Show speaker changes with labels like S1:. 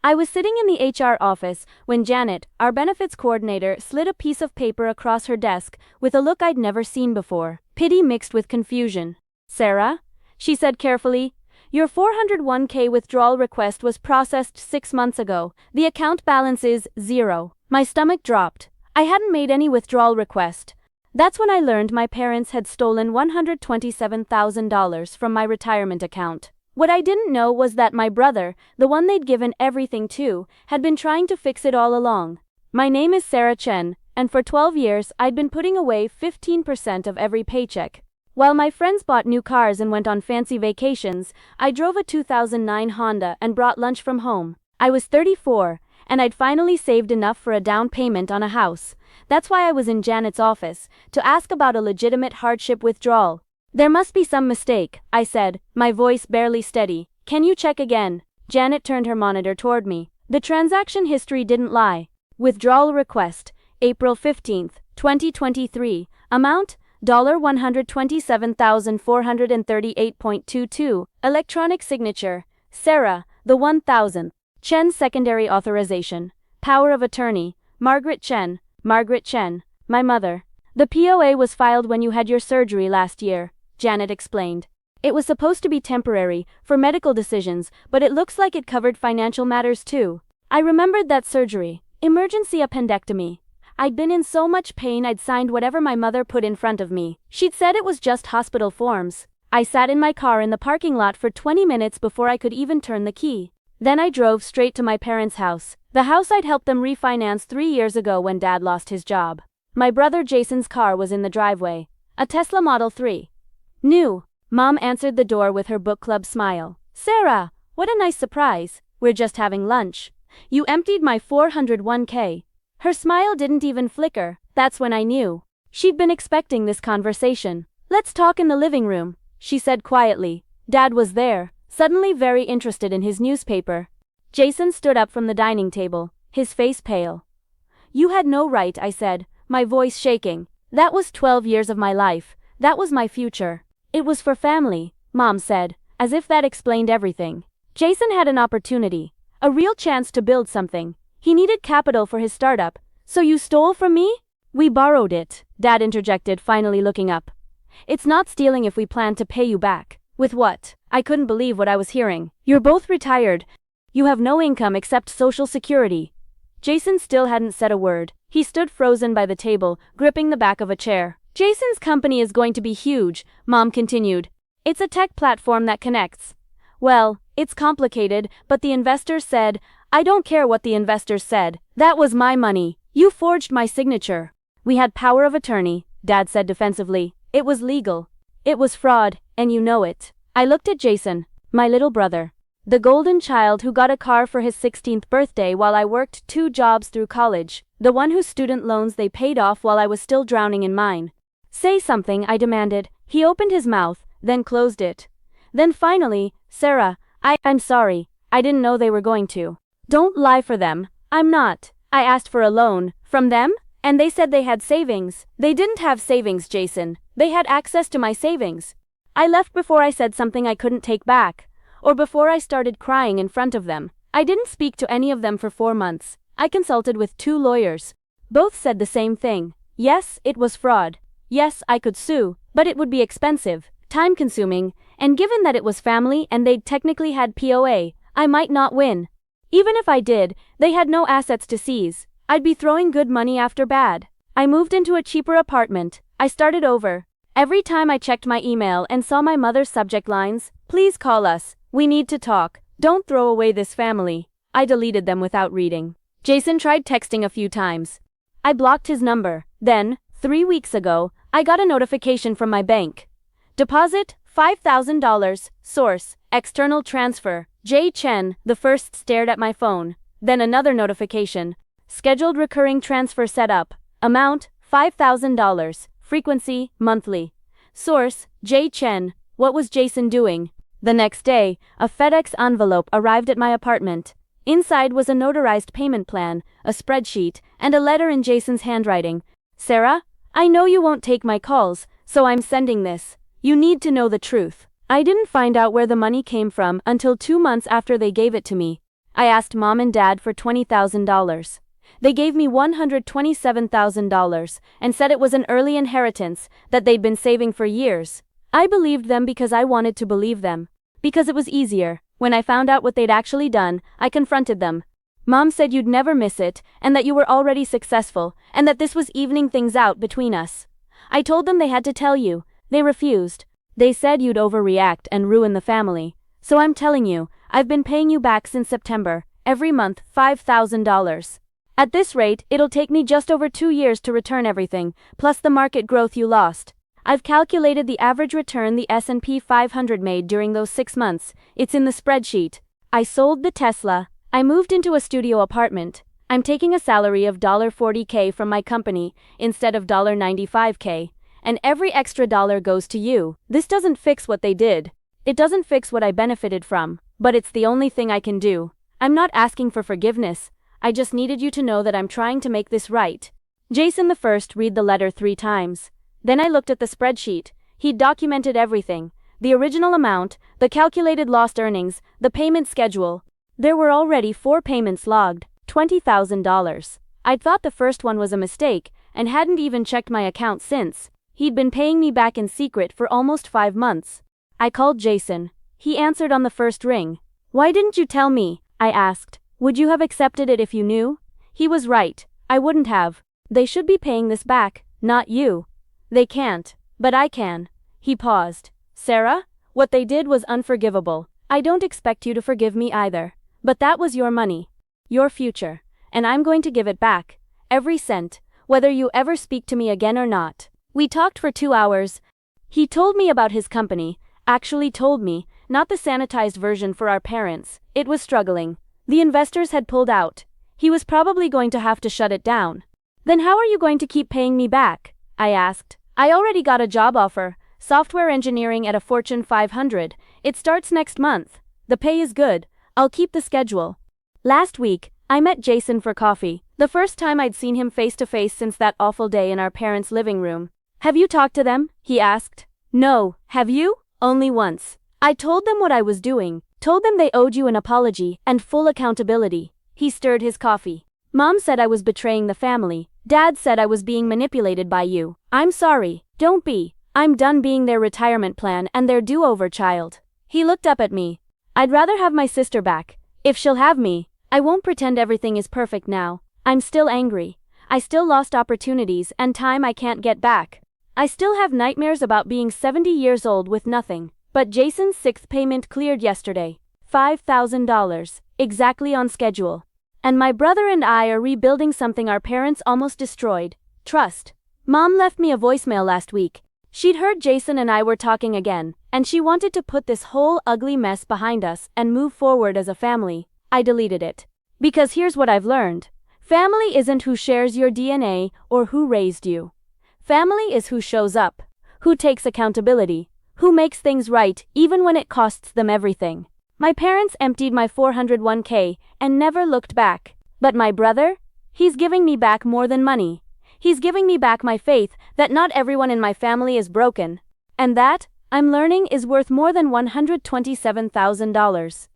S1: I was sitting in the HR office when Janet, our benefits coordinator, slid a piece of paper across her desk with a look I'd never seen before, pity mixed with confusion. "Sarah," she said carefully, "your 401k withdrawal request was processed 6 months ago. The account balance is 0. My stomach dropped. I hadn't made any withdrawal request. That's when I learned my parents had stolen $127,000 from my retirement account. What I didn't know was that my brother, the one they'd given everything to, had been trying to fix it all along. My name is Sarah Chen, and for 12 years I'd been putting away 15% of every paycheck. While my friends bought new cars and went on fancy vacations, I drove a 2009 Honda and brought lunch from home. I was 34, and I'd finally saved enough for a down payment on a house. That's why I was in Janet's office, to ask about a legitimate hardship withdrawal. There must be some mistake, I said, my voice barely steady. Can you check again? Janet turned her monitor toward me. The transaction history didn't lie. Withdrawal request, April 15, 2023, amount, $127,438.22, electronic signature, Sarah, the 1000th. Chen secondary authorization, power of attorney, Margaret Chen, my mother. The POA was filed when you had your surgery last year, Janet explained. It was supposed to be temporary, for medical decisions, but it looks like it covered financial matters too. I remembered that surgery, emergency appendectomy. I'd been in so much pain I'd signed whatever my mother put in front of me. She'd said it was just hospital forms. I sat in my car in the parking lot for 20 minutes before I could even turn the key. Then I drove straight to my parents' house, the house I'd helped them refinance 3 years ago when Dad lost his job. My brother Jason's car was in the driveway, a Tesla Model 3. New. Mom answered the door with her book club smile. "Sarah, what a nice surprise. We're just having lunch. You emptied my 401k. Her smile didn't even flicker. That's when I knew. She'd been expecting this conversation. "Let's talk in the living room," she said quietly. Dad was there, suddenly very interested in his newspaper. Jason stood up from the dining table, his face pale. "You had no right," I said, my voice shaking. "That was 12 years of my life. That was my future. It was for family," Mom said, as if that explained everything. Jason had an opportunity, a real chance to build something. He needed capital for his startup. "So you stole from me?" "We borrowed it," Dad interjected, finally looking up. "It's not stealing if we plan to pay you back." "With what?" I couldn't believe what I was hearing. "You're both retired. You have no income except Social Security." Jason still hadn't said a word. He stood frozen by the table, gripping the back of a chair. "Jason's company is going to be huge," Mom continued. "It's a tech platform that connects. Well, it's complicated, but the investors said, I don't care what the investors said. That was my money. You forged my signature." "We had power of attorney," Dad said defensively. "It was legal. It was fraud, and you know it." I looked at Jason, my little brother. The golden child who got a car for his 16th birthday while I worked 2 jobs through college. The one whose student loans they paid off while I was still drowning in mine. "Say something," I demanded. He opened his mouth, then closed it. Then finally, "Sarah, I'm sorry. I didn't know they were going to." "Don't lie for them. I'm not." "I asked for a loan. From them? And they said they had savings." "They didn't have savings, Jason. They had access to my savings. I left before I said something I couldn't take back. Or before I started crying in front of them. I didn't speak to any of them for 4 months. I consulted with 2 lawyers. Both said the same thing. Yes, it was fraud. Yes, I could sue, but it would be expensive, time-consuming, and given that it was family and they'd technically had POA, I might not win. Even if I did, they had no assets to seize. I'd be throwing good money after bad. I moved into a cheaper apartment. I started over. Every time I checked my email and saw my mother's subject lines, "Please call us. We need to talk. Don't throw away this family." I deleted them without reading. Jason tried texting a few times. I blocked his number. Then, 3 weeks ago, I got a notification from my bank. Deposit, $5,000, source, external transfer, J. Chen. The first stared at my phone. Then another notification. Scheduled recurring transfer set up. Amount, $5,000. Frequency, monthly. Source, J. Chen. What was Jason doing? The next day, a FedEx envelope arrived at my apartment. Inside was a notarized payment plan, a spreadsheet, and a letter in Jason's handwriting. "Sarah, I know you won't take my calls, so I'm sending this. You need to know the truth. I didn't find out where the money came from until 2 months after they gave it to me. I asked mom and dad for $20,000. They gave me $127,000 and said it was an early inheritance that they'd been saving for years. I believed them because I wanted to believe them. Because it was easier. When I found out what they'd actually done, I confronted them. Mom said you'd never miss it, and that you were already successful, and that this was evening things out between us. I told them they had to tell you. They refused. They said you'd overreact and ruin the family. So I'm telling you, I've been paying you back since September, every month, $5,000. At this rate, it'll take me just over 2 years to return everything, plus the market growth you lost. I've calculated the average return the S&P 500 made during those 6 months. It's in the spreadsheet. I sold the Tesla. I moved into a studio apartment. I'm taking a salary of $40K from my company instead of $95K. And every extra dollar goes to you. This doesn't fix what they did. It doesn't fix what I benefited from, but it's the only thing I can do. I'm not asking for forgiveness. I just needed you to know that I'm trying to make this right. Jason the first read the letter 3 times. Then I looked at the spreadsheet. He'd documented everything. The original amount, the calculated lost earnings, the payment schedule. There were already 4 payments logged, $20,000. I'd thought the first one was a mistake, and hadn't even checked my account since. He'd been paying me back in secret for almost 5 months. I called Jason. He answered on the first ring. Why didn't you tell me? I asked. Would you have accepted it if you knew? He was right. I wouldn't have. They should be paying this back, not you. They can't, but I can. He paused. Sarah, what they did was unforgivable. I don't expect you to forgive me either. But that was your money. Your future. And I'm going to give it back. Every cent, whether you ever speak to me again or not. We talked for 2 hours. He told me about his company. Actually told me, not the sanitized version for our parents. It was struggling. The investors had pulled out. He was probably going to have to shut it down. Then how are you going to keep paying me back? I asked. I already got a job offer, software engineering at a Fortune 500. It starts next month. The pay is good. I'll keep the schedule. Last week, I met Jason for coffee. The first time I'd seen him face to face since that awful day in our parents' living room. Have you talked to them? He asked. No, have you? Only once. I told them what I was doing, told them they owed you an apology and full accountability. He stirred his coffee. Mom said I was betraying the family. Dad said I was being manipulated by you. I'm sorry. Don't be. I'm done being their retirement plan and their do-over child. He looked up at me. I'd rather have my sister back. If she'll have me, I won't pretend everything is perfect now. I'm still angry. I still lost opportunities and time I can't get back. I still have nightmares about being 70 years old with nothing. But Jason's 6th payment cleared yesterday. $5,000. Exactly on schedule. And my brother and I are rebuilding something our parents almost destroyed. Trust. Mom left me a voicemail last week. She'd heard Jason and I were talking again, and she wanted to put this whole ugly mess behind us and move forward as a family. I deleted it. Because here's what I've learned. Family isn't who shares your DNA or who raised you. Family is who shows up, who takes accountability, who makes things right even when it costs them everything. My parents emptied my 401k and never looked back. But my brother? He's giving me back more than money. He's giving me back my faith that not everyone in my family is broken. And that, I'm learning, is worth more than $127,000.